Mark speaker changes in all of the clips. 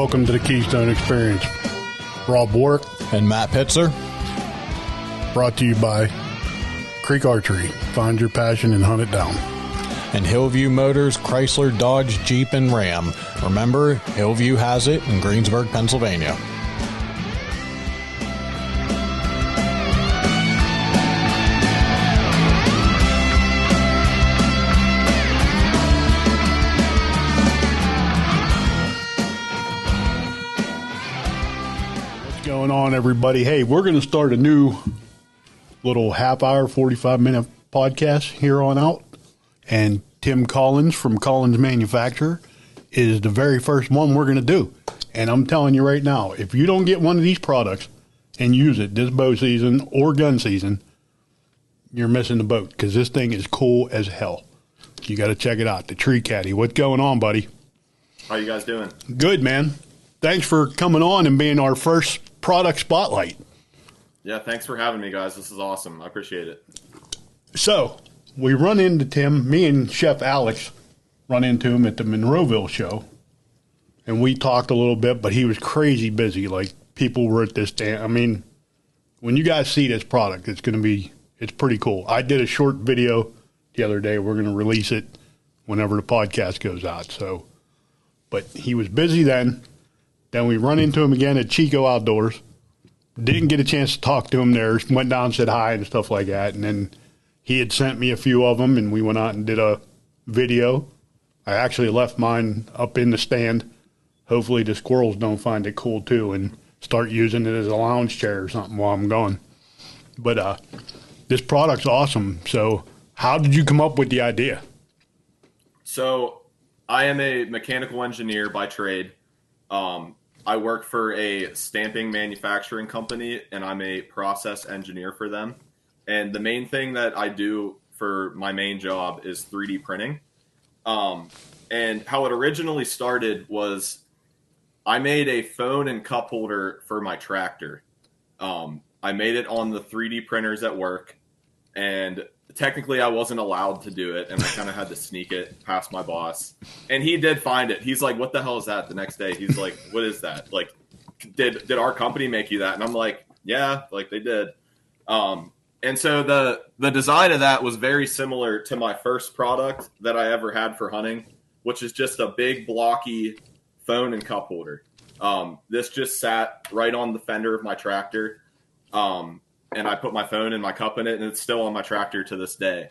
Speaker 1: welcome to the Keystone Experience. Rob Warwick
Speaker 2: and Matt Pitzer.
Speaker 1: Brought to you by Creek Archery. Find your passion and hunt it down.
Speaker 2: And Hillview Motors, Chrysler, Dodge, Jeep, and Ram. Remember, Hillview has it in Greensburg, Pennsylvania.
Speaker 1: What's going on, everybody? Hey, we're going to start a new little half-hour, 45-minute podcast here on out. And Tim Collins from Collins Manufacturer is the very first one we're going to do. And I'm telling you right now, if you don't get one of these products and use it this bow season or gun season, you're missing the boat, because this thing is cool as hell. You got to check it out, the Tree Caddy. What's going on, buddy?
Speaker 3: How you guys doing?
Speaker 1: Good, man. Thanks for coming on and being our first product spotlight.
Speaker 3: Yeah, thanks for having me, guys. This is awesome. I appreciate it.
Speaker 1: So, we run into Tim, me and Chef Alex run into him at the Monroeville show, and we talked a little bit, but he was crazy busy. Like, people were at this stand. I mean, when you guys see this product, it's pretty cool. I did a short video the other day. We're going to release it whenever the podcast goes out. So, but he was busy then. Then we run into him again at Chico Outdoors. Didn't get a chance to talk to him there. Went down, said hi and stuff like that, and then he had sent me a few of them, and we went out and did a video. I actually left mine up in the stand. Hopefully the squirrels don't find it cool, too, and start using it as a lounge chair or something while I'm gone. But this product's awesome. So how did you come up with the idea?
Speaker 3: So I am a mechanical engineer by trade. I work for a stamping manufacturing company, and I'm a process engineer for them. And the main thing that I do for my main job is 3D printing. And how it originally started was I made a phone and cup holder for my tractor. I made it on the 3D printers at work, and technically I wasn't allowed to do it, and I kind of had to sneak it past my boss. And he did find it. He's like, "What the hell is that?" The next day, he's like, "What is that? Like, did our company make you that?" And I'm like, "Yeah, like they did." And so the design of that was very similar to my first product that I ever had for hunting, which is just a big blocky phone and cup holder. This just sat right on the fender of my tractor. And I put my phone and my cup in it, and it's still on my tractor to this day.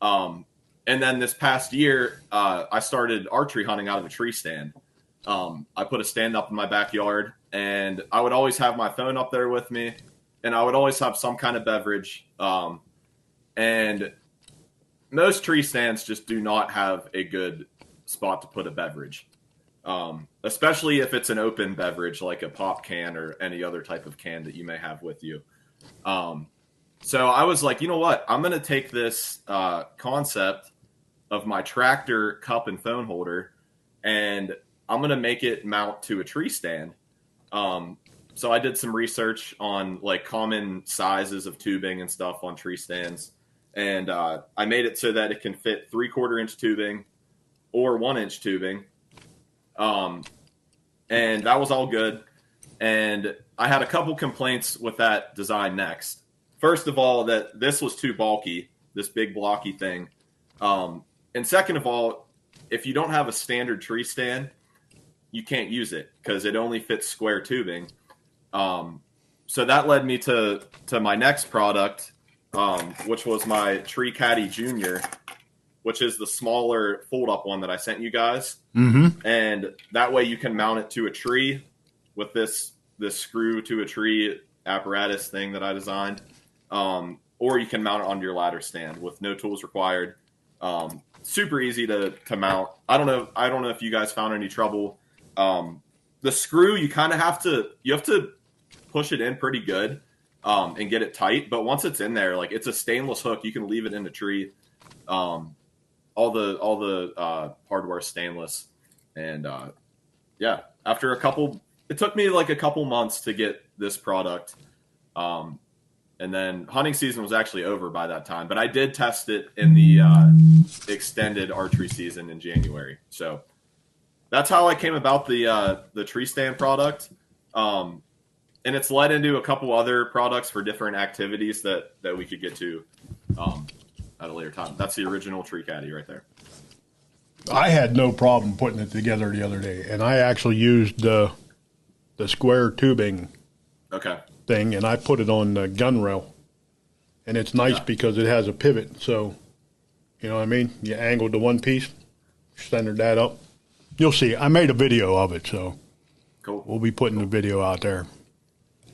Speaker 3: And then this past year, I started archery hunting out of a tree stand. I put a stand up in my backyard, and I would always have my phone up there with me, and I would always have some kind of beverage. And most tree stands just do not have a good spot to put a beverage, especially if it's an open beverage like a pop can or any other type of can that you may have with you. So I was like, you know what? I'm going to take this concept of my tractor cup and phone holder, and I'm going to make it mount to a tree stand. So I did some research on like common sizes of tubing and stuff on tree stands. And I made it so that it can fit 3/4 inch tubing or 1 inch tubing. And that was all good. And I had a couple complaints with that design next. First of all, that this was too bulky, this big blocky thing. And second of all, if you don't have a standard tree stand, you can't use it because it only fits square tubing. So that led me to my next product, which was my Tree Caddy Junior, which is the smaller fold-up one that I sent you guys. Mm-hmm. And that way you can mount it to a tree with this screw to a tree apparatus thing that I designed. Or you can mount it onto your ladder stand with no tools required. Super easy to mount. I don't know if you guys found any trouble. The screw, you have to push it in pretty good, and get it tight. But once it's in there, like it's a stainless hook, you can leave it in the tree. All the hardware is stainless. And, yeah, after it took me like a couple months to get this product. And then hunting season was actually over by that time, but I did test it in the extended archery season in January. So that's how I came about the tree stand product. And it's led into a couple other products for different activities that we could get to at a later time. That's the original Tree Caddy right there.
Speaker 1: I had no problem putting it together the other day, and I actually used the square tubing thing, and I put it on the gun rail. And it's nice because it has a pivot, so, you know what I mean? You angled the one piece, centered that up. You'll see. I made a video of it, so
Speaker 3: cool.
Speaker 1: We'll be putting the video out there.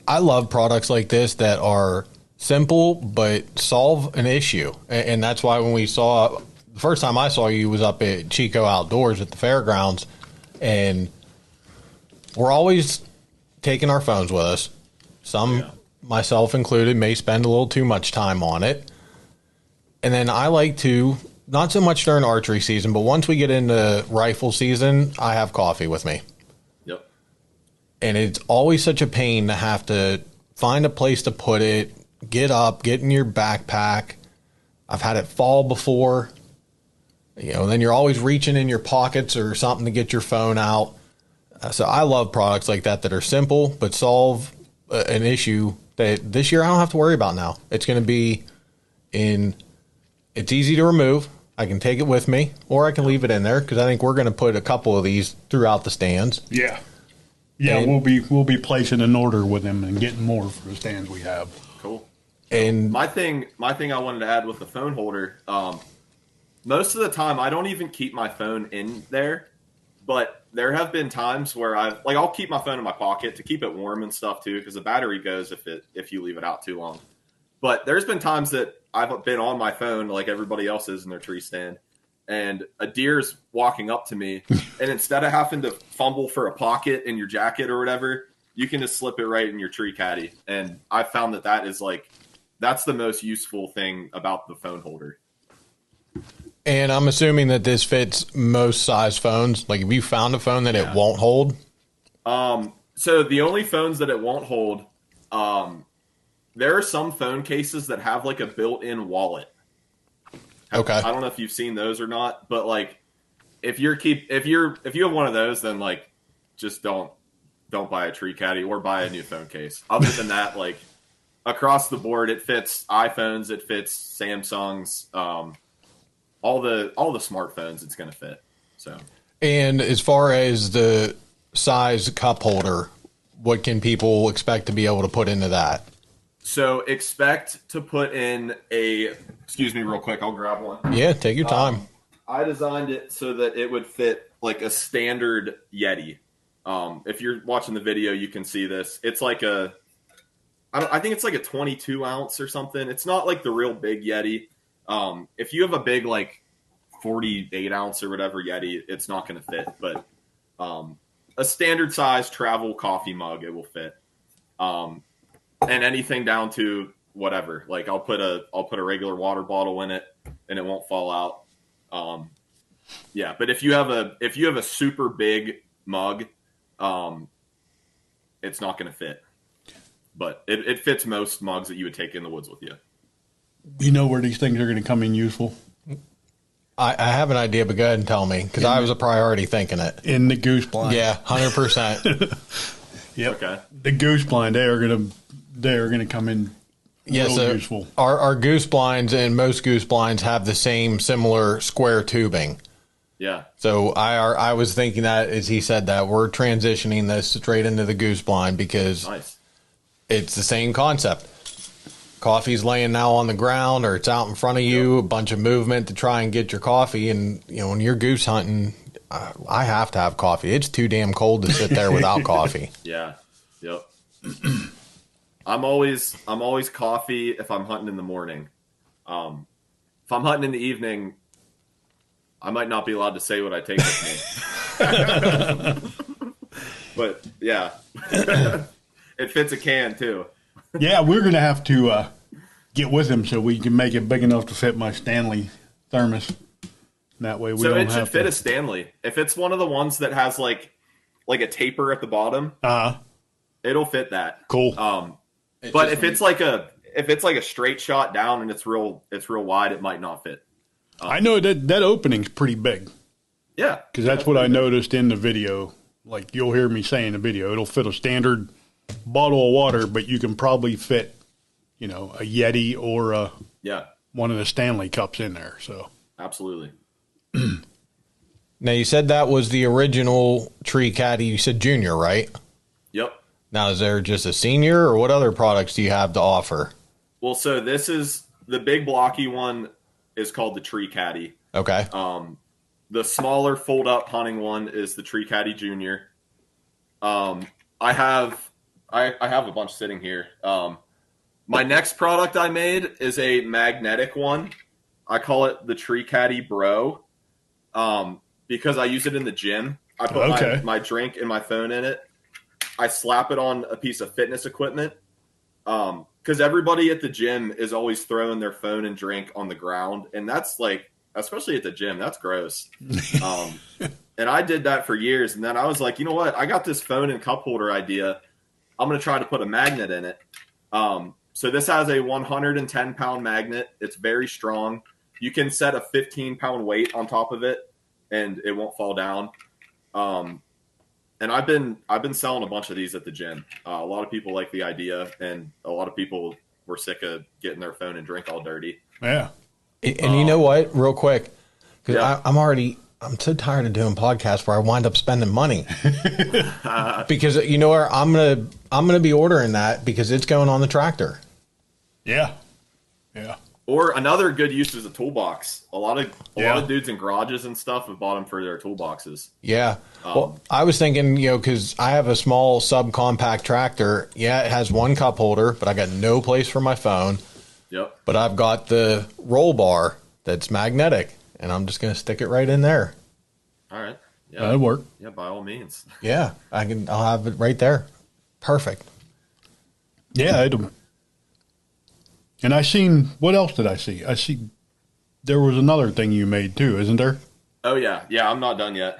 Speaker 2: I love products like this that are simple but solve an issue. And that's why when we saw, the first time I saw you was up at Chico Outdoors at the fairgrounds, and we're always taking our phones with us. Some, myself included, may spend a little too much time on it. And then I like to, not so much during archery season, but once we get into rifle season, I have coffee with me.
Speaker 3: Yep.
Speaker 2: And it's always such a pain to have to find a place to put it, get up, get in your backpack. I've had it fall before. You know, then you're always reaching in your pockets or something to get your phone out. So I love products like that are simple but solve an issue that this year I don't have to worry about now. It's going to be it's easy to remove. I can take it with me, or I can leave it in there because I think we're going to put a couple of these throughout the stands.
Speaker 1: Yeah. Yeah, and we'll be placing an order with them and getting more for the stands we have.
Speaker 3: Cool.
Speaker 2: And
Speaker 3: my thing I wanted to add with the phone holder, most of the time I don't even keep my phone in there, but there have been times where I'll keep my phone in my pocket to keep it warm and stuff too, because the battery goes if you leave it out too long. But there's been times that I've been on my phone like everybody else is in their tree stand, and a deer's walking up to me, and instead of having to fumble for a pocket in your jacket or whatever, you can just slip it right in your Tree Caddy. And I found that is that's the most useful thing about the phone holder.
Speaker 2: And I'm assuming that this fits most size phones. Like, if you found a phone that it won't hold?
Speaker 3: So the only phones that it won't hold, there are some phone cases that have like a built-in wallet.
Speaker 2: Okay.
Speaker 3: I don't know if you've seen those or not, but like if you have one of those, then like just don't buy a Tree Caddy or buy a new phone case. Other than that, like across the board, it fits iPhones, it fits Samsungs, all the smartphones it's going to fit. So,
Speaker 2: and as far as the size cup holder, what can people expect to be able to put into that?
Speaker 3: So expect to put in excuse me real quick, I'll grab one.
Speaker 2: Yeah, take your time.
Speaker 3: I designed it so that it would fit like a standard Yeti. If you're watching the video, you can see this. It's like I think it's like a 22 ounce or something. It's not like the real big Yeti. If you have a big like 48 ounce or whatever Yeti, it's not going to fit. But a standard size travel coffee mug, it will fit. And anything down to whatever. Like I'll put a regular water bottle in it, and it won't fall out. Yeah, but if you have a super big mug, it's not going to fit. But it fits most mugs that you would take in the woods with you.
Speaker 1: You know where these things are going to come in useful?
Speaker 2: I have an idea, but go ahead and tell me, because I was a priority thinking it.
Speaker 1: In the goose blind.
Speaker 2: Yeah, 100%.
Speaker 1: Yep.
Speaker 3: Okay.
Speaker 1: The goose blind, they are going to come in real useful.
Speaker 2: Our goose blinds and most goose blinds have the same similar square tubing.
Speaker 3: Yeah.
Speaker 2: So I was thinking that as he said that, we're transitioning this straight into the goose blind because it's the same concept. Coffee's laying now on the ground or it's out in front of you, a bunch of movement to try and get your coffee. And, you know, when you're goose hunting, I have to have coffee. It's too damn cold to sit there without coffee.
Speaker 3: Yeah. Yep. I'm always coffee if I'm hunting in the morning. If I'm hunting in the evening, I might not be allowed to say what I take with me. But yeah, it fits a can too.
Speaker 1: Yeah, we're going to have to get with him so we can make it big enough to fit my Stanley thermos. That way we don't have to. So it should
Speaker 3: fit a Stanley. If it's one of the ones that has like a taper at the bottom, it'll fit that.
Speaker 1: Cool.
Speaker 3: But if it's like a straight shot down and it's real wide, it might not fit.
Speaker 1: I know that opening's pretty big.
Speaker 3: Yeah.
Speaker 1: Because that's what I noticed in the video. Like, you'll hear me say in the video, it'll fit a standard bottle of water, but you can probably fit, a Yeti or one of the Stanley cups in there. So
Speaker 3: absolutely.
Speaker 2: Now, you said that was the original Tree Caddy. You said junior, right?
Speaker 3: Yep.
Speaker 2: Now, is there just a senior, or what other products do you have to offer?
Speaker 3: Well, so this is the big blocky one is called the Tree Caddy.
Speaker 2: Okay.
Speaker 3: The smaller fold-up hunting one is the Tree Caddy Junior. I have a bunch sitting here. My next product I made is a magnetic one. I call it the Tree Caddy Bro, because I use it in the gym. I put my drink and my phone in it. I slap it on a piece of fitness equipment, because everybody at the gym is always throwing their phone and drink on the ground, and that's like, especially at the gym, that's gross. And I did that for years, and then I was like, you know what? I got this phone and cup holder idea. I'm going to try to put a magnet in it. So this has a 110-pound magnet. It's very strong. You can set a 15-pound weight on top of it, and it won't fall down. And I've been selling a bunch of these at the gym. A lot of people like the idea, and a lot of people were sick of getting their phone and drink all dirty.
Speaker 1: Yeah.
Speaker 2: And you know what? Real quick, because I'm so tired of doing podcasts where I wind up spending money. Because you know where I'm gonna be ordering that because it's going on the tractor.
Speaker 1: Yeah. Yeah.
Speaker 3: Or another good use is a toolbox. A lot of dudes in garages and stuff have bought them for their toolboxes.
Speaker 2: Yeah. Well, I was thinking, because I have a small subcompact tractor. Yeah, it has one cup holder, but I got no place for my phone.
Speaker 3: Yep.
Speaker 2: But I've got the roll bar that's magnetic, and I'm just going to stick it right in there.
Speaker 3: All right. Yeah.
Speaker 1: That'd work.
Speaker 3: Yeah, by all means.
Speaker 2: Yeah, I'll have it right there. Perfect.
Speaker 1: Yeah. And what else did I see? I see there was another thing you made too, isn't there?
Speaker 3: Oh yeah. Yeah, I'm not done yet.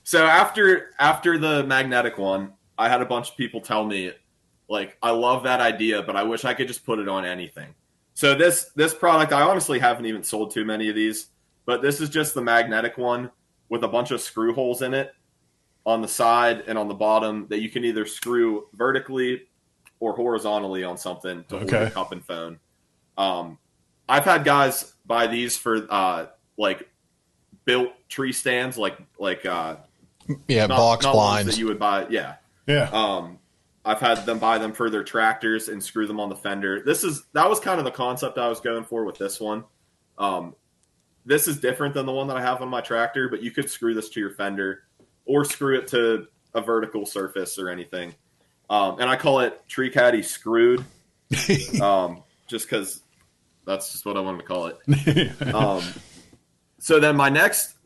Speaker 3: So after the magnetic one, I had a bunch of people tell me, like, I love that idea, but I wish I could just put it on anything. So this product, I honestly haven't even sold too many of these, but this is just the magnetic one with a bunch of screw holes in it on the side and on the bottom that you can either screw vertically or horizontally on something to hold your cup and phone. I've had guys buy these for like built tree stands, like box
Speaker 2: blinds
Speaker 3: that you would buy. Yeah.
Speaker 1: Yeah.
Speaker 3: I've had them buy them for their tractors and screw them on the fender. That was kind of the concept I was going for with this one. This is different than the one that I have on my tractor, but you could screw this to your fender or screw it to a vertical surface or anything. And I call it Tree Caddy Screwed, just because that's just what I wanted to call it. So then my next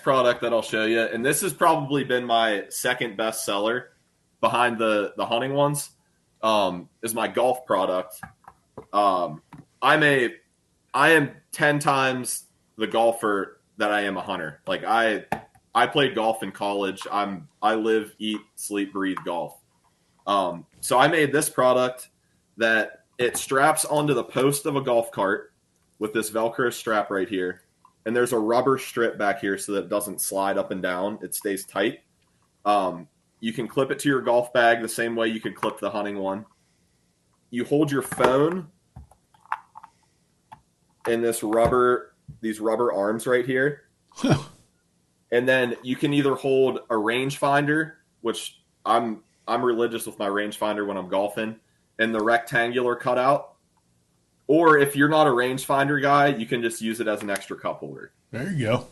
Speaker 3: product that I'll show you, and this has probably been my second best seller behind the hunting ones, is my golf product. I am 10 times the golfer that I am a hunter. Like I played golf in college. I live, eat, sleep, breathe golf. So I made this product that it straps onto the post of a golf cart with this Velcro strap right here. And there's a rubber strip back here so that it doesn't slide up and down. It stays tight. You can clip it to your golf bag the same way you could clip the hunting one. You hold your phone in these rubber arms right here. And then you can either hold a rangefinder, which I'm religious with my rangefinder when I'm golfing, and the rectangular cutout. Or if you're not a rangefinder guy, you can just use it as an extra cup holder.
Speaker 1: There you go.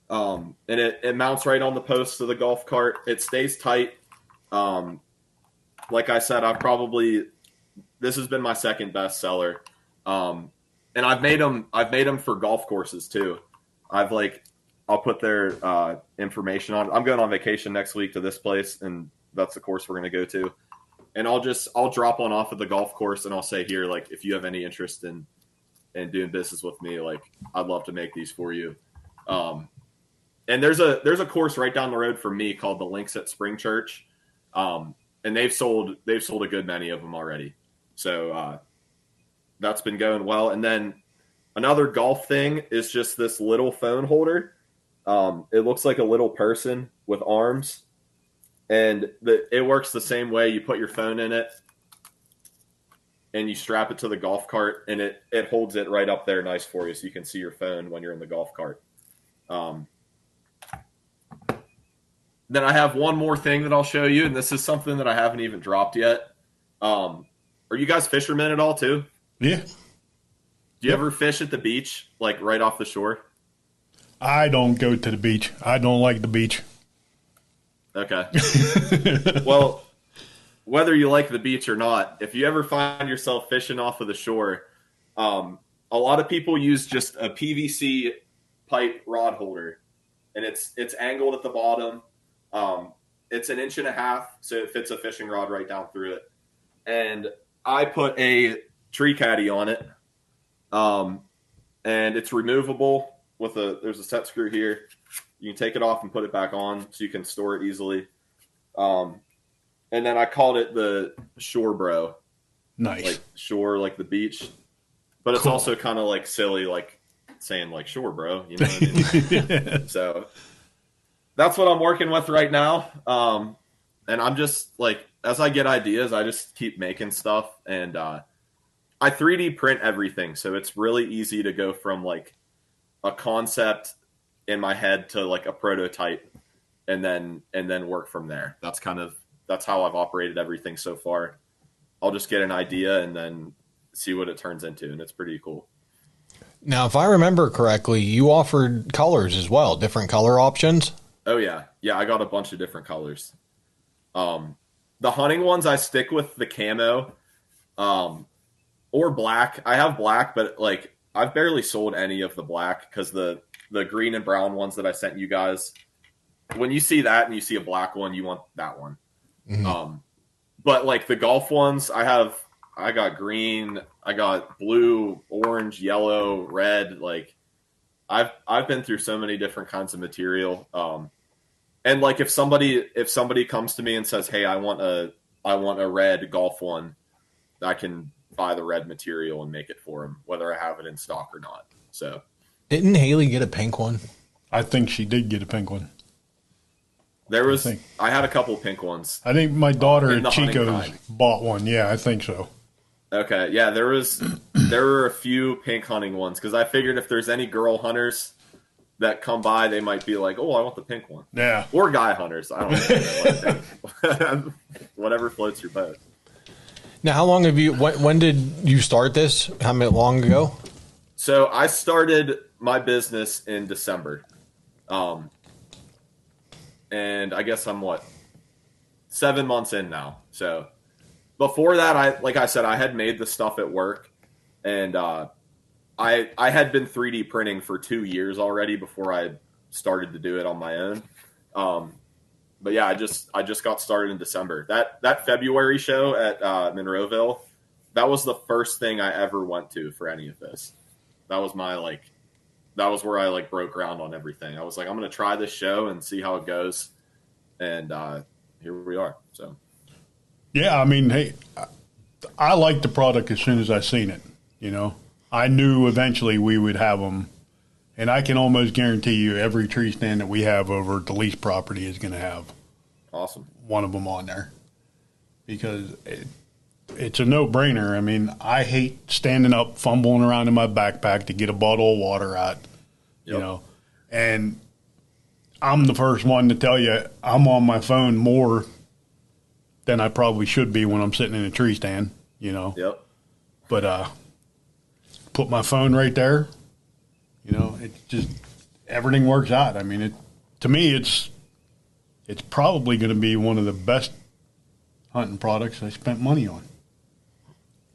Speaker 3: And it mounts right on the post of the golf cart. It stays tight. Like I said, this has been my second best seller. And I've made them for golf courses too. I'll put their information on. I'm going on vacation next week to this place, and that's the course we're going to go to. And I'll drop one off at the golf course, and I'll say here, like, if you have any interest in doing business with me, like, I'd love to make these for you. And there's a course right down the road from me called the Links at Spring Church. And they've sold a good many of them already. So that's been going well. And then Another golf thing is just this little phone holder. It looks like a little person with arms, and it works the same way. You put your phone in it, and you strap it to the golf cart, and it holds it right up there nice for you so you can see your phone when you're in the golf cart. Then I have one more thing that I'll show you, and this is something that I haven't even dropped yet. Are you guys fishermen at all too?
Speaker 1: Yeah.
Speaker 3: Do you ever fish at the beach, like right off the shore?
Speaker 1: I don't go to the beach. I don't like the beach.
Speaker 3: Okay. Well, whether you like the beach or not, if you ever find yourself fishing off of the shore, a lot of people use just a PVC pipe rod holder, and it's angled at the bottom. It's 1.5 inches, so it fits a fishing rod right down through it. And I put a Tree Caddy on it, and it's removable there's a set screw here. You can take it off and put it back on so you can store it easily. And then I called it the Shore Bro.
Speaker 1: Nice.
Speaker 3: Like shore, like the beach. But it's also kind of like silly, like saying like Shore Bro, you know what I mean? So that's what I'm working with right now. And I'm just like, as I get ideas, I just keep making stuff. And I 3D print everything. So it's really easy to go from like a concept in my head to like a prototype and then work from there. That's how I've operated everything so far. I'll just get an idea and then see what it turns into, and it's pretty cool.
Speaker 2: Now, if I remember correctly, you offered colors as well, different color options.
Speaker 3: Oh yeah. Yeah. I got a bunch of different colors. The hunting ones, I stick with the camo, or black. I have black, but like I've barely sold any of the black because the green and brown ones that I sent you guys, when you see that and you see a black one, you want that one. Mm-hmm. But like the golf ones, I got green, I got blue, orange, yellow, red. Like I've been through so many different kinds of material. And like if somebody comes to me and says, "Hey, I want a red golf one," I can buy the red material and make it for them, whether I have it in stock or not. So,
Speaker 2: didn't Haley get a pink one?
Speaker 1: I think she did get a pink one.
Speaker 3: I had a couple pink ones.
Speaker 1: I think my daughter at Chico's bought one. Yeah, I think so.
Speaker 3: Okay, yeah, there were a few pink hunting ones because I figured if there's any girl hunters that come by, they might be like, "Oh, I want the pink one."
Speaker 1: Yeah.
Speaker 3: Or guy hunters. I don't know. Whatever floats your boat.
Speaker 2: Now, how long have you? When did you start this? How long ago?
Speaker 3: So I started my business in December, and I guess I'm 7 months in now. So before that, like I said, I had made the stuff at work, and I had been 3D printing for 2 years already before I started to do it on my own. But yeah, I just got started in December. That February show at Monroeville, that was the first thing I ever went to for any of this. That was where I like broke ground on everything. I was like, I'm going to try this show and see how it goes. And here we are. So
Speaker 1: yeah, I mean, hey, I liked the product as soon as I seen it. You know, I knew eventually we would have them. And I can almost guarantee you every tree stand that we have over at the lease property is going to have one of them on there because it's a no-brainer. I mean, I hate standing up, fumbling around in my backpack to get a bottle of water out, you know. And I'm the first one to tell you I'm on my phone more than I probably should be when I'm sitting in a tree stand, you know.
Speaker 3: Yep.
Speaker 1: But put my phone right there. You know, it's just everything works out. I mean, to me, it's probably going to be one of the best hunting products I spent money on.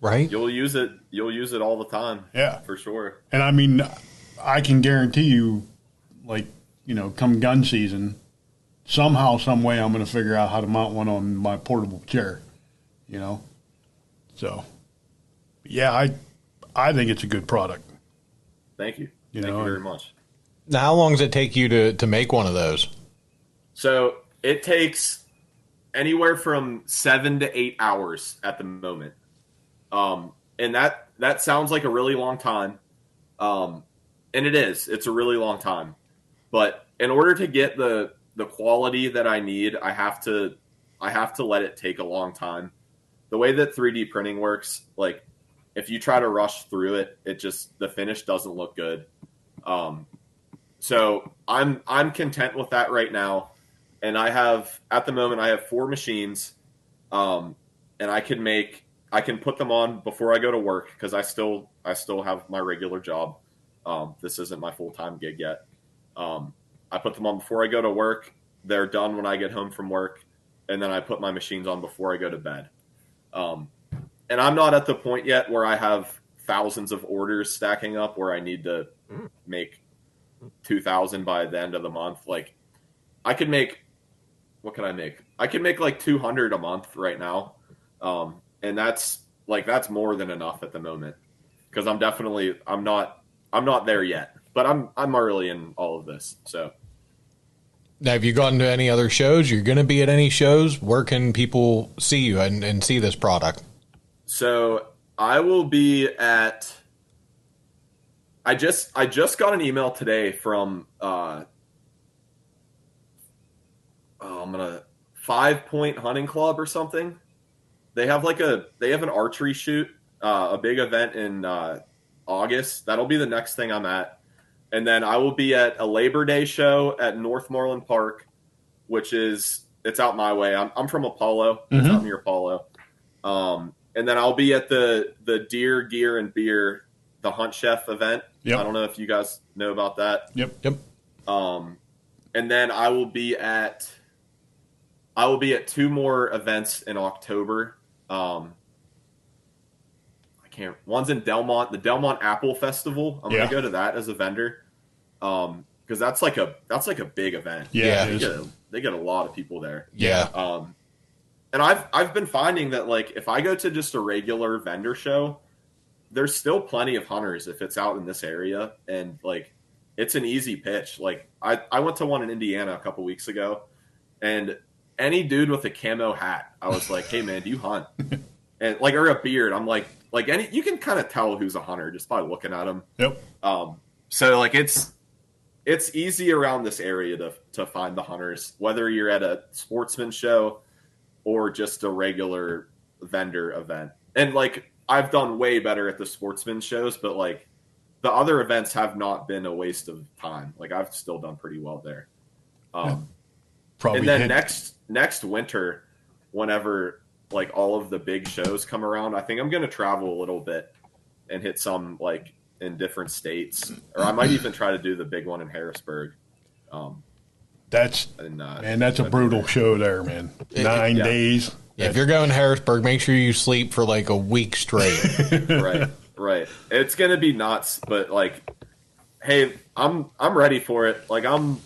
Speaker 2: Right?
Speaker 3: You'll use it all the time.
Speaker 1: Yeah,
Speaker 3: for sure.
Speaker 1: And I mean, I can guarantee you, like, you know, come gun season, somehow, some way, I'm going to figure out how to mount one on my portable chair. You know, so yeah, I think it's a good product.
Speaker 3: Thank you. Thank you very much.
Speaker 2: Now, how long does it take you to make one of those?
Speaker 3: So it takes anywhere from 7 to 8 hours at the moment. And that sounds like a really long time. And it's a really long time. But in order to get the quality that I need, I have to let it take a long time. The way that 3D printing works, like if you try to rush through it, the finish doesn't look good. So I'm content with that right now. And at the moment I have 4 machines. And I can put them on before I go to work, because I still have my regular job. This isn't my full-time gig yet. I put them on before I go to work. They're done when I get home from work. And then I put my machines on before I go to bed. And I'm not at the point yet where I have thousands of orders stacking up where I need to make 2,000 by the end of the month. Like I could make, what can I make? I can make like 200 a month right now. And that's more than enough at the moment, because I'm not there yet, but I'm early in all of this. So
Speaker 2: now, have you gone to any other shows? You're going to be at any shows? Where can people see you and see this product?
Speaker 3: So I will be at, I just got an email today from, 5 Point Hunting Club or something. They have an archery shoot, a big event in August. That'll be the next thing I'm at. And then I will be at a Labor Day show at Northmoreland Park, it's out my way. I'm from Apollo. It's out near Apollo. And then I'll be at the Deer, Gear, and Beer, the Hunt Chef event. Yep. I don't know if you guys know about that.
Speaker 1: Yep.
Speaker 3: And then I will be at 2 more events in October. One's in Delmont, the Delmont Apple Festival. I'm going to go to that as a vendor. Cause that's like a big event.
Speaker 2: Yeah.
Speaker 3: They get a lot of people there.
Speaker 2: Yeah.
Speaker 3: And I've been finding that, like, if I go to just a regular vendor show, there's still plenty of hunters if it's out in this area. And like, it's an easy pitch. Like I went to one in Indiana a couple weeks ago, and any dude with a camo hat, I was like, hey man, do you hunt? And like, or a beard. I'm like you can kind of tell who's a hunter just by looking at them.
Speaker 1: Yep.
Speaker 3: So like it's easy around this area to find the hunters, whether you're at a sportsman show or just a regular vendor event. And like, I've done way better at the sportsman shows, but like the other events have not been a waste of time. Like I've still done pretty well there.
Speaker 1: Probably.
Speaker 3: And then next winter, whenever like all of the big shows come around, I think I'm going to travel a little bit and hit some like in different states, or I might even try to do the big one in Harrisburg.
Speaker 1: That's a brutal show there, man. 9 days.
Speaker 2: Yeah, if you're going to Harrisburg, make sure you sleep for like a week straight.
Speaker 3: Right. It's going to be nuts, but like, hey, I'm ready for it. Like I'm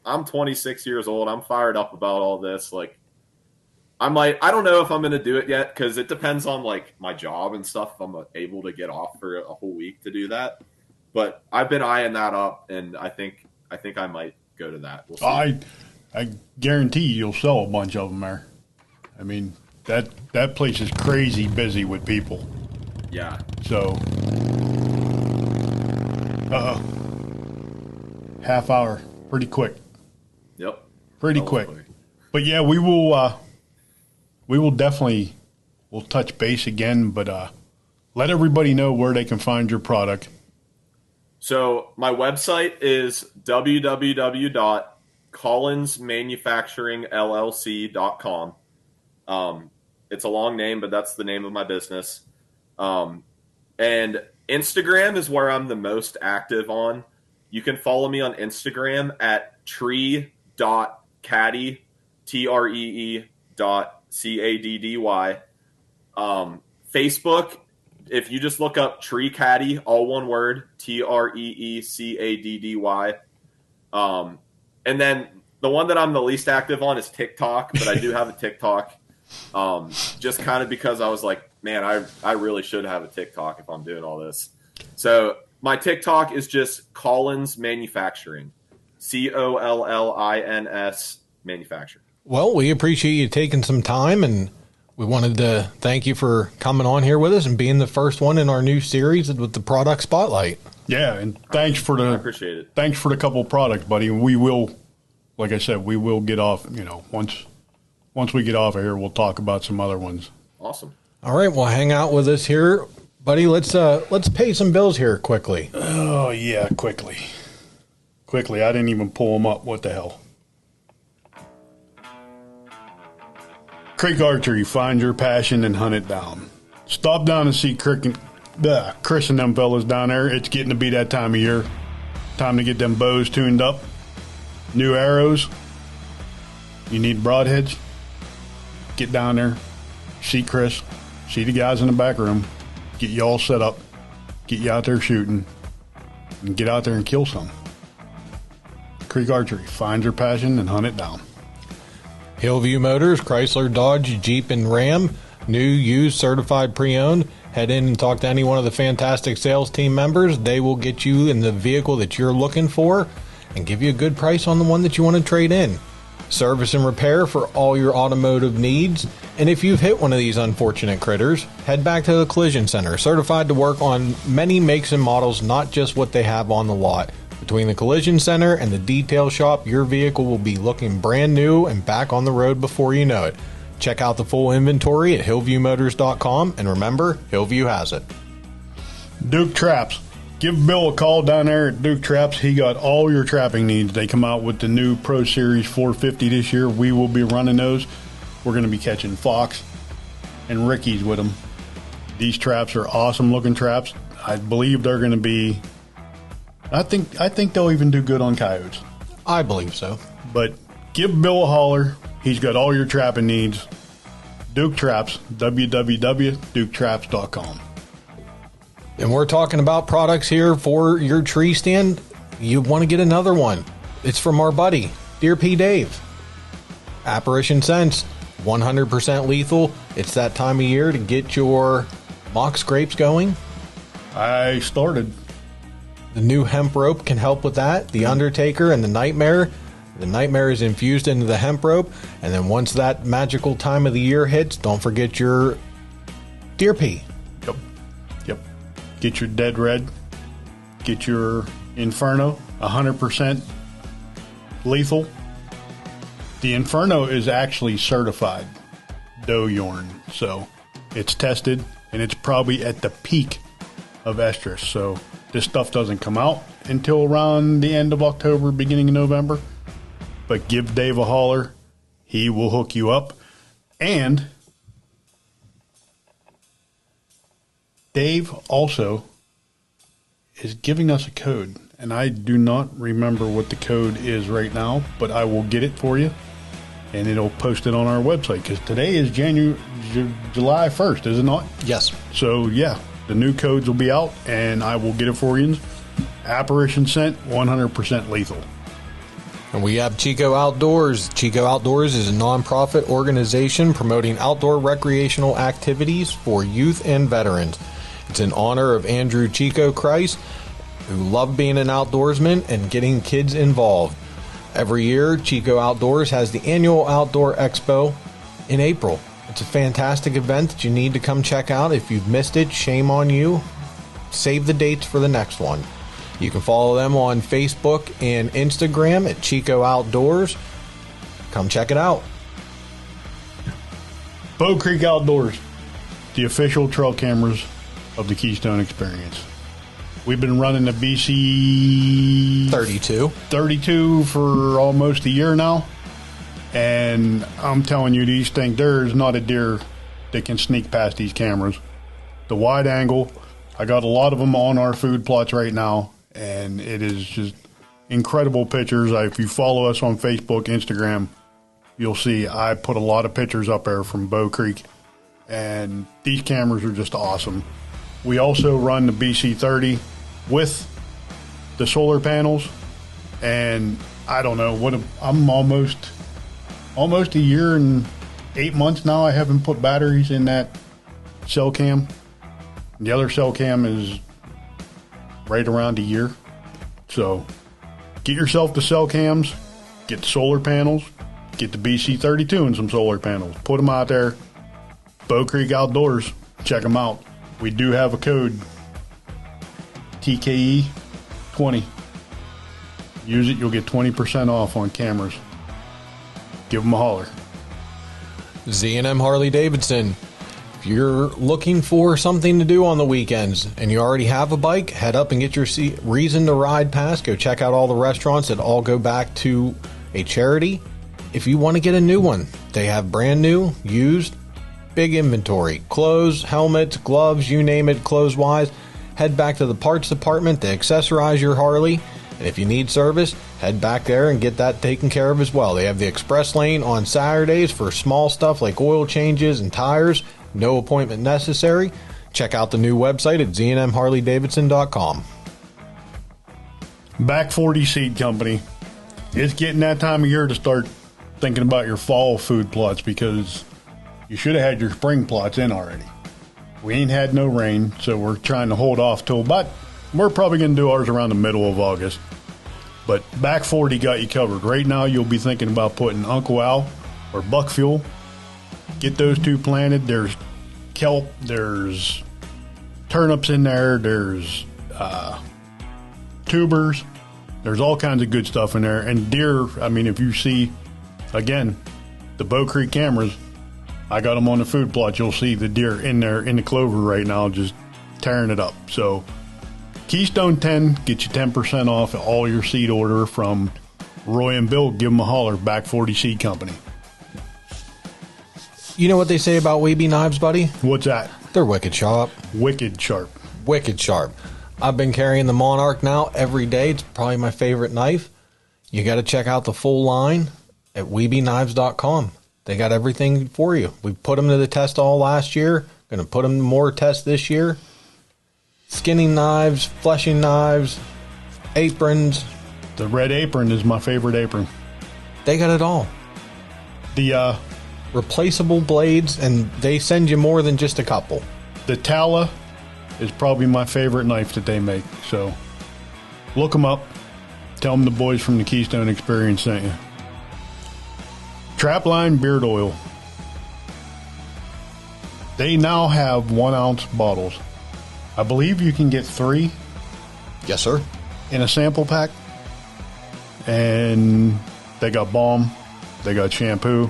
Speaker 3: 26 years old. I'm fired up about all this. Like I don't know if I'm going to do it yet, because it depends on like my job and stuff. If I'm able to get off for a whole week to do that, but I've been eyeing that up, and I think I might go to that. We'll see.
Speaker 1: I guarantee you'll sell a bunch of them there. I mean, that place is crazy busy with people.
Speaker 3: Yeah.
Speaker 1: So, half hour, pretty quick.
Speaker 3: Yep.
Speaker 1: Pretty quick. But yeah, we will definitely, we'll touch base again, but let everybody know where they can find your product.
Speaker 3: So my website is www.collinsmanufacturingllc.com. It's a long name, but that's the name of my business. And Instagram is where I'm the most active on. You can follow me on Instagram at tree.caddy, TREE.CADDY. Facebook, if you just look up Tree Caddy, all one word, TREECADDY. And then the one that I'm the least active on is TikTok, but I do have a TikTok. Just kind of because I was like, man, I really should have a TikTok if I'm doing all this. So my TikTok is just Collins Manufacturing, COLLINS Manufacturing.
Speaker 2: Well, we appreciate you taking some time, and We wanted to thank you for coming on here with us and being the first one in our new series with the product spotlight.
Speaker 1: Yeah, and thanks for
Speaker 3: I appreciate it.
Speaker 1: Thanks for the couple products, buddy. We will, like I said, we will get off. Once we get off of here, we'll talk about some other ones.
Speaker 3: Awesome.
Speaker 2: All right, well, hang out with us here, buddy. Let's pay some bills here quickly.
Speaker 1: Oh yeah, quickly. I didn't even pull them up. What the hell? Creek Archery, find your passion and hunt it down. Stop down and see Chris and them fellas down there. It's getting to be that time of year. Time to get them bows tuned up. New arrows. You need broadheads. Get down there. See Chris. See the guys in the back room. Get you all set up. Get you out there shooting. And get out there and kill some. Creek Archery, find your passion and hunt it down.
Speaker 2: Hillview Motors, Chrysler, Dodge, Jeep, and Ram. New, used, certified, pre-owned. Head in and talk to any one of the fantastic sales team members. They will get you in the vehicle that you're looking for and give you a good price on the one that you want to trade in. Service and repair for all your automotive needs. And if you've hit one of these unfortunate critters, head back to the Collision Center. Certified to work on many makes and models, not just what they have on the lot. Between the Collision Center and the detail shop, your vehicle will be looking brand new and back on the road before you know it. Check out the full inventory at hillviewmotors.com, and remember, Hillview has it.
Speaker 1: Duke Traps. Give Bill a call down there at Duke Traps. He got all your trapping needs. They come out with the new Pro Series 450 this year. We will be running those. We're going to be catching fox and rickies with them. These traps are awesome looking traps. I believe they're going to be... I think they'll even do good on coyotes.
Speaker 2: I believe so.
Speaker 1: But give Bill a holler. He's got all your trapping needs. Duke Traps, www.duketraps.com.
Speaker 2: And we're talking about products here for your tree stand. You want to get another one. It's from our buddy, Deer P. Dave. Apparition Sense, 100% lethal. It's that time of year to get your mock scrapes going.
Speaker 1: I started.
Speaker 2: The new hemp rope can help with that. The Undertaker and the Nightmare. The Nightmare is infused into the hemp rope. And then once that magical time of the year hits, don't forget your deer pea.
Speaker 1: Yep. Get your Dead Red. Get your Inferno. 100% lethal. The Inferno is actually certified doe urine. So it's tested and it's probably at the peak of estrus. So this stuff doesn't come out until around the end of October, beginning of November. But give Dave a holler. He will hook you up. And Dave also is giving us a code. And I do not remember what the code is right now, but I will get it for you. And it'll post it on our website. Because today is July 1st, is it not?
Speaker 2: Yes.
Speaker 1: So, yeah. The new codes will be out, and I will get it for you. Apparition Scent, 100% lethal.
Speaker 2: And we have Chico Outdoors. Chico Outdoors is a nonprofit organization promoting outdoor recreational activities for youth and veterans. It's in honor of Andrew Chico Christ, who loved being an outdoorsman and getting kids involved. Every year, Chico Outdoors has the annual Outdoor Expo in April. It's a fantastic event that you need to come check out. If you've missed it, shame on you. Save the dates for the next one. You can follow them on Facebook and Instagram at Chico Outdoors. Come check it out.
Speaker 1: Bow Creek Outdoors, the official trail cameras of the Keystone Experience. We've been running the BC 32 for almost a year now. And I'm telling you, these things, there's not a deer that can sneak past these cameras. The wide angle, I got a lot of them on our food plots right now, and it is just incredible pictures. If you follow us on Facebook, Instagram, you'll see I put a lot of pictures up there from Bow Creek, and these cameras are just awesome. We also run the BC 30 with the solar panels, and I don't know what I'm almost a year and 8 months now. I haven't put batteries in that cell cam. The other cell cam is right around a year. So get yourself the cell cams, get the solar panels, get the BC 32 and some solar panels. Put them out there. Bow Creek Outdoors. Check them out. We do have a code, TKE20. Use it, you'll get 20% off on cameras. Give them a holler.
Speaker 2: Z&M Harley-Davidson. If you're looking for something to do on the weekends and you already have a bike, head up and get your reason to ride pass. Go check out all the restaurants that all go back to a charity. If you want to get a new one, they have brand new, used, big inventory. Clothes, helmets, gloves, you name it, clothes-wise. Head back to the parts department to accessorize your Harley. And if you need service, head back there and get that taken care of as well. They have the express lane on Saturdays for small stuff like oil changes and tires. No appointment necessary. Check out the new website at znmharleydavidson.com.
Speaker 1: Back 40 Seed Company. It's getting that time of year to start thinking about your fall food plots because you should have had your spring plots in already. We ain't had no rain, so we're trying to hold off till about, we're probably going to do ours around the middle of August. But Back 40 got you covered. Right now, you'll be thinking about putting Uncle Al or buck fuel. Get those two planted. There's kelp, there's turnips in there, there's tubers, there's all kinds of good stuff in there. And deer, I mean, if you see, again, the Bow Creek cameras, I got them on the food plot. You'll see the deer in there in the clover right now just tearing it up. So Keystone 10, get you 10% off all your seed order from Roy and Bill. Give them a holler, Back 40 Seed Company.
Speaker 2: You know what they say about Weeby knives, buddy?
Speaker 1: What's that?
Speaker 2: They're wicked sharp.
Speaker 1: Wicked sharp.
Speaker 2: Wicked sharp. I've been carrying the Monarch now every day. It's probably my favorite knife. You got to check out the full line at WeebyKnives.com. They got everything for you. We put them to the test all last year. Going to put them to more tests this year. Skinning knives, fleshing knives, aprons.
Speaker 1: The red apron is my favorite apron.
Speaker 2: They got it all.
Speaker 1: The
Speaker 2: replaceable blades, and they send you more than just a couple.
Speaker 1: The Tala is probably my favorite knife that they make. So look them up. Tell them the boys from the Keystone Experience sent you. Trapline beard oil. They now have 1 ounce bottles. I believe you can get 3.
Speaker 2: Yes, sir.
Speaker 1: In a sample pack. And they got balm. They got shampoo.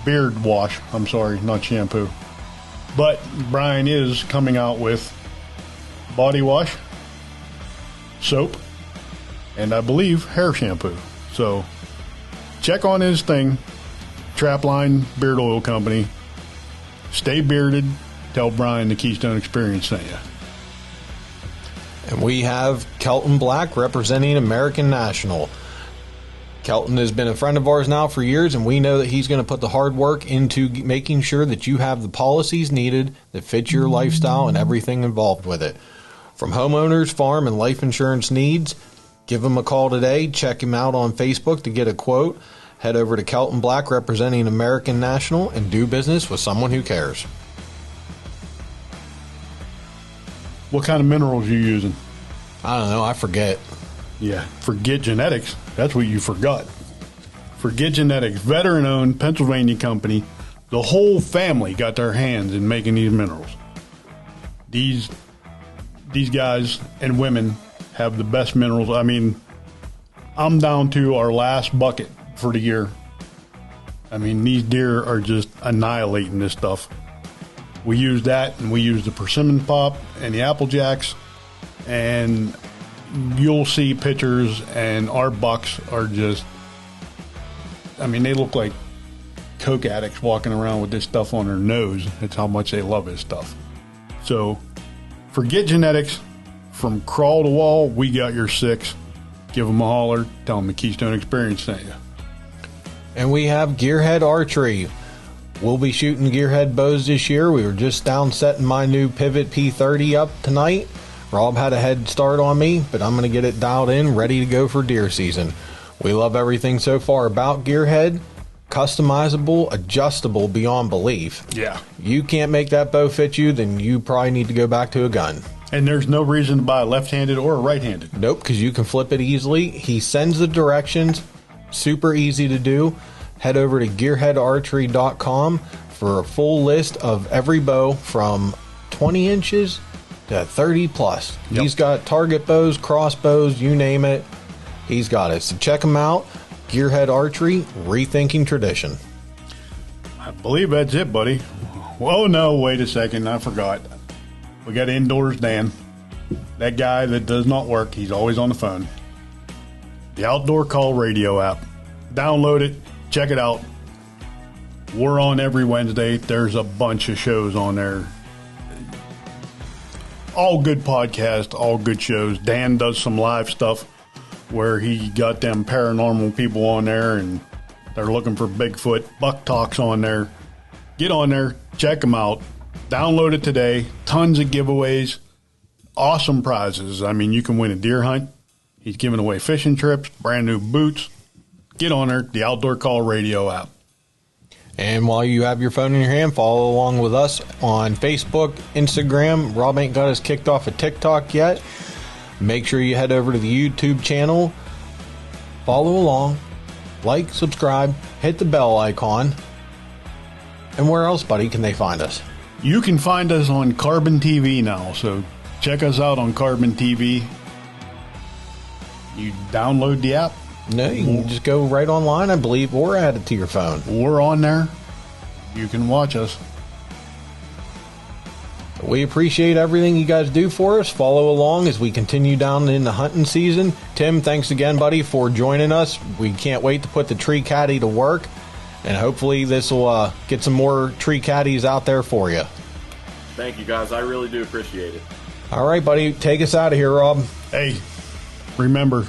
Speaker 1: Beard wash. I'm sorry, not shampoo. But Brian is coming out with body wash, soap, and I believe hair shampoo. So check on his thing, Trapline Beard Oil Company. Stay bearded. Tell Brian the Keystone Experience sent you.
Speaker 2: And we have Kelton Black representing American National. Kelton has been a friend of ours now for years, and we know that he's going to put the hard work into making sure that you have the policies needed that fit your lifestyle and everything involved with it. From homeowners, farm, and life insurance needs, give him a call today. Check him out on Facebook to get a quote. Head over to Kelton Black representing American National and do business with someone who cares.
Speaker 1: What kind of minerals are you using?
Speaker 2: I don't know. I forget.
Speaker 1: Yeah, Forget Genetics. That's what you forgot. Forget Genetics, veteran-owned Pennsylvania company. The whole family got their hands in making these minerals. These guys and women have the best minerals. I mean, I'm down to our last bucket for the year. I mean, these deer are just annihilating this stuff. We use that, and we use the persimmon pop and the apple jacks, and you'll see pictures, and our bucks are just, I mean, they look like coke addicts walking around with this stuff on their nose. That's how much they love this stuff. So Forget Genetics. From crawl to wall, we got your 6. Give them a holler. Tell them the Keystone Experience sent you.
Speaker 2: And we have Gearhead Archery. We'll be shooting Gearhead bows this year. We were just down setting my new Pivot P30 up tonight. Rob had a head start on me, but I'm going to get it dialed in, ready to go for deer season. We love everything so far about Gearhead. Customizable, adjustable beyond belief.
Speaker 1: Yeah.
Speaker 2: You can't make that bow fit you, then you probably need to go back to a gun.
Speaker 1: And there's no reason to buy a left-handed or a right-handed.
Speaker 2: Nope, because you can flip it easily. He sends the directions. Super easy to do. Head over to gearheadarchery.com for a full list of every bow from 20 inches to 30 plus.
Speaker 1: Yep.
Speaker 2: He's got target bows, crossbows, you name it. He's got it. So check him out. Gearhead Archery, rethinking tradition.
Speaker 1: I believe that's it, buddy. Well, no, wait a second. I forgot. We got Indoors Dan. That guy that does not work. He's always on the phone. The Outdoor Call radio app. Download it. Check it out. We're on every Wednesday. There's a bunch of shows on there. All good podcasts, all good shows. Dan does some live stuff where he got them paranormal people on there and they're looking for Bigfoot. Buck Talk's on there. Get on there. Check them out. Download it today. Tons of giveaways. Awesome prizes. I mean, you can win a deer hunt. He's giving away fishing trips, brand new boots. Get on there, the Outdoor Call radio app.
Speaker 2: And while you have your phone in your hand, follow along with us on Facebook, Instagram. Rob ain't got us kicked off of TikTok yet. Make sure you head over to the YouTube channel. Follow along. Like, subscribe, hit the bell icon. And where else, buddy, can they find us?
Speaker 1: You can find us on Carbon TV now, so check us out on Carbon TV. You download the app.
Speaker 2: No, you can just go right online, I believe, or add it to your phone.
Speaker 1: We're on there. You can watch us.
Speaker 2: We appreciate everything you guys do for us. Follow along as we continue down in the hunting season. Tim, thanks again, buddy, for joining us. We can't wait to put the Tree Caddy to work, and hopefully this will get some more Tree Caddies out there for you.
Speaker 3: Thank you, guys. I really do appreciate it.
Speaker 2: All right, buddy. Take us out of here, Rob.
Speaker 1: Hey, remember,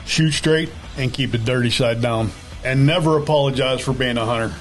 Speaker 1: shoot straight and keep the dirty side down. And never apologize for being a hunter.